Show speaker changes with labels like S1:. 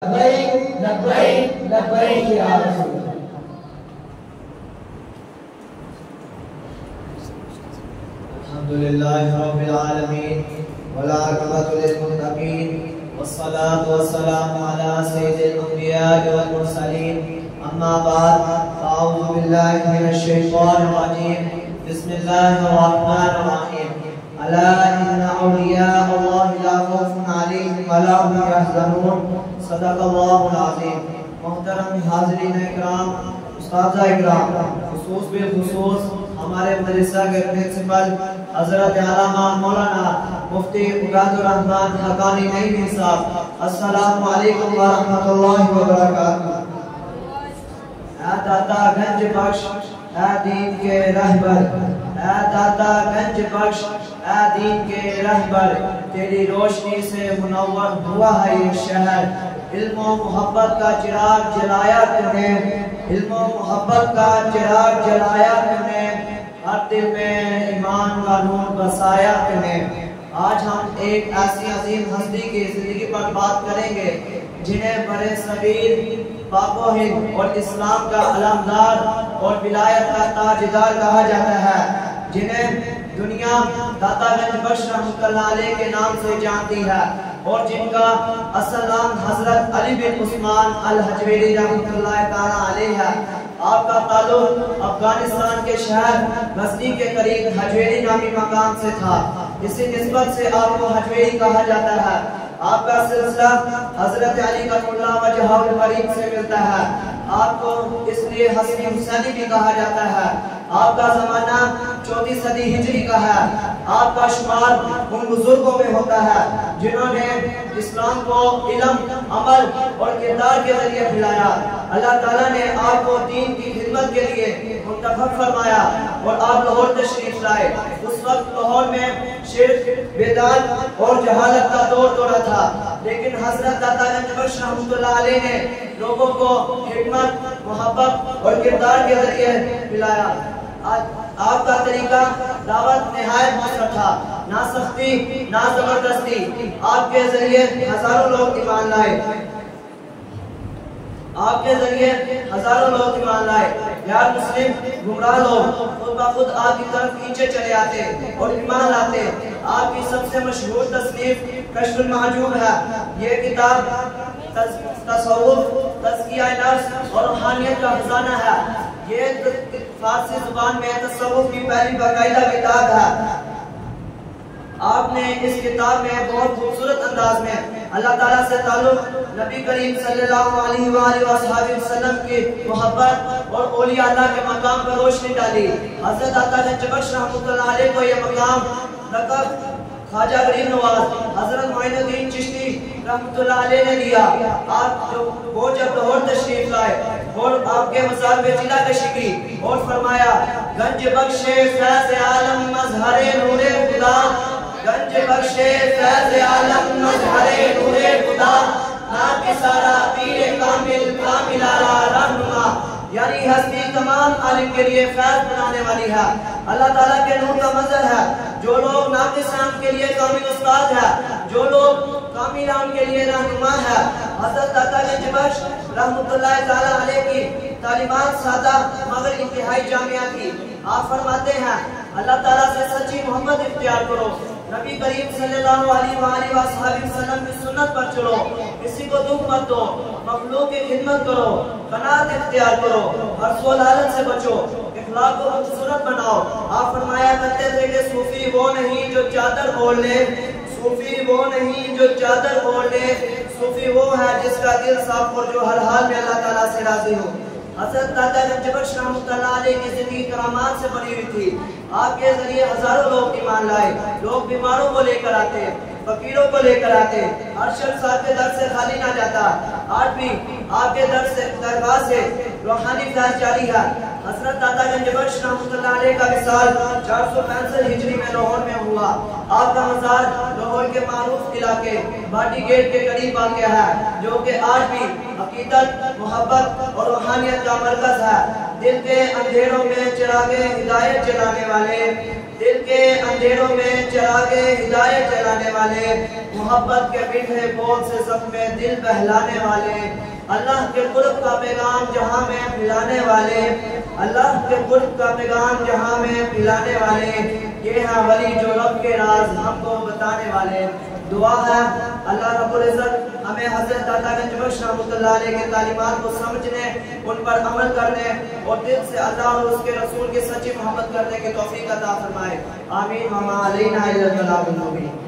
S1: लब्बैक लब्बैक लब्बैक या रसूल।
S2: अल्हम्दुलिल्लाहि रब्बिल आलमीन वल आक़िबतु लिल मुत्तक़ीन वस्सलातु वस्सलामु अला सय्यिदिल अंबिया'i वल मुरसलीन अम्मा बाद अऊज़ु बिल्लाहि मिनश शैतानिर रजीम बिस्मिल्लाहिर रहमानिर रहीम अला इन्ना औलिया अल्लाहि ला खौफुन अलैहिम व ला हुम यहज़नून सदक़ल्लाहुल अज़ीम। मोहतरम हाज़रीन इकराम, उस्ताज़ा इकराम, खुसूस बिलखुसूस हमारे मदरसा के प्रिंसिपल हज़रत आलामा मौलाना मुफ्ती उबादुर रहमान हक़ानी नईमी साहब, अस्सलामु अलैकुम व रहमतुल्लाहि व बरकातुहू। ऐ दाता गंज बख्श, ऐ दीन के रहबर, ऐ दाता गंज बख्श, ऐ दीन के रहबर, तेरी रोशनी से मुनव्वर हुआ है ये शहर। इल्म और मोहब्बत का चिराग जलाया तूने, इल्म और मोहब्बत का चिराग जलाया तूने, हर दिल में ईमान का नूर बसाया तूने। आज हम एक ऐसी अजीम हस्ती की जिंदगी पर बात करेंगे जिन्हें बड़े सबीर, पाक-ओ-हिंद और इस्लाम का अलमदार और विलायत का ताजदार कहा जाता है, जिन्हें दुनिया दाता गंज बख्श रहमतुल्लाह अलैह के नाम से जानती है और जिनका असल नाम हजरत अली बिन उस्मान अल हजवेरी रहमतुल्लाह ताला अलैह है। आपका ताल्लुक अफगानिस्तान के शहर गजनी के करीब हजवेरी नामी मकाम से था। इसी निस्बत से आपको हजवेरी कहा जाता है। आपका सिलसिला हजरत अली करीमुल्लाह वजहुल करीम से मिलता है। आपको इसलिए हसन हुसैनी भी कहा जाता है। आपका जमाना 4वीं सदी हिजरी का है। आपका शुमार उन बुजुर्गों में होता है जिन्होंने इस्लाम को इल्म, अमल और किरदार के जरिए फैलाया। अल्लाह ताला ने आपको दीन की खिदमत के लिए मुंतखब फरमाया और आप लाहौर तशरीफ लाए। उस वक्त लाहौर में शिर्क, बिदअत और जहालत का दौर दौरा था, लेकिन हजरत दाता गंज बख्श रहमतुल्लाह अलैह ने लोगों को हिकमत, मोहब्बत और किरदार के जरिए फैलाया। आपका तरीका दावत निहायत मसर था, ना सख्ती ना जबरदस्ती। आपके जरिए हजारों लोग ईमान लाए, आपके जरिए हजारों लोग ईमान लाए। यार मुस्लिम गुमराह लोग खुद ब खुद आपकी तरफ नीचे चले आते और ईमान लाते। आपकी सबसे मशहूर तस्नीफ कश्फुल महजूब है। ये किताब तसव्वुफ, तज़किया नफ्स और रूहानियत का खजाना है। ये फारसी जुबान में तसव्वुफ की पहली बाकायदा किताब है। आपने इस किताब में बहुत खूबसूरत अंदाज में अल्लाह ताला से ताल्लुक, नबी करीम सल्लल्लाहु अलैहि वसल्लम की मोहब्बत और औलिया अल्लाह के मकाम पर रोशनी डाली। हज़रत दाता गंज बख्श रहमतुल्लाह अलैह को यह मकाम लक़ब ख्वाजा गरीब नवाज हजरत मोइनुद्दीन चिश्ती रहमतुल्लाह अलैह ने दिया। आप जब लाहौर तशरीफ लाए और आपके मज़ार पे चिला कशी की और फरमाया, गंज बख्शे फैज़ आलम मज़हरे नूरे खुदा, गंज बख्शे फैज़ आलम मज़हरे नूरे खुदा, नाकिसारा पीरे कामिल कामिलारा रहनुमा। यानी हस्ती तमाम आलिम के लिए फैज़ बनाने वाली है, अल्लाह ताला के नूर का मज़हर है। जो लोग नाकिसान के लिए कामिल उस्ताद है, जो लोग कामिलान के लिए रहनुमा है। हज़रत दाता गंज बख्श रहमतुल्लाह ताला अलैह की तालीमात सादा मगर इंतहाई जामिया थी। आप फरमाते हैं, अल्लाह ताला से सच्ची मोहब्बत इख्तियार करो, नबी करीम सल्लल्लाहु अलैहि वसल्लम की सुन्नत पर चलो, किसी को दुख मत दो, मखलूक की खिदमत करो, कनात इख्तियार करो, हर सोल हालत से बचो, इखलाक को खूबसूरत बनाओ। आप फरमाया करते थे कि सूफी वो नहीं जो चादर ओढ़ ले, सूफी वो नहीं जो चादर ओढ़ ले, सूफी वो है जिसका दिल साफ और जो हर हाल में अल्लाह ताला से राजी हो। हज़रत दाता गंज बख्श रहमतुल्लाह अलैह की जिंदगी करामात से भरी हुई थी। आपके जरिए हजारों लोग ईमान लाए। लोग बीमारों को लेकर आते, फकीरों को लेकर आते, हर शख्स आपके दर से खाली ना जाता। आज भी आपके दरगाह से रूहानी फैज़ जारी है। हज़रत दाता गंज बख्श रहमतुल्लाह अलैह का विसाल 465 हिजरी में लाहौर में हुआ। आपका मज़ार लाहौर के मारूफ इलाके बाटी गेट के करीब वाक़या है, जो कि आज भी अकीदत, मोहब्बत और रूहानियत का मरकज है। दिल के अंधेरों में चिरागे हिदायत जलाने वाले, दिल के अंधेरों में चिरागे हिदायत जलाने वाले, मोहब्बत के मीठे बोल से सब में दिल बहलाने वाले, अल्लाह के कुर्ब का पैगाम जहां में पिलाने वाले, अल्लाह के कुर्ब का पैगाम जहां में पिलाने वाले, ये हैं वली जो रब के राज हमको बताने वाले। दुआ है अल्लाह रब्बुल इज्जत हमें हज़रत दाता गंज रहमतुल्लाह अलैह के तालीमात को समझने, उन पर अमल करने और दिल से अल्लाह और उसके रसूल की सच्ची मोहब्बत करने की तौफीक अता फरमाए। आमीन। वमा अलैना इल्लल बलागुल मुबीन।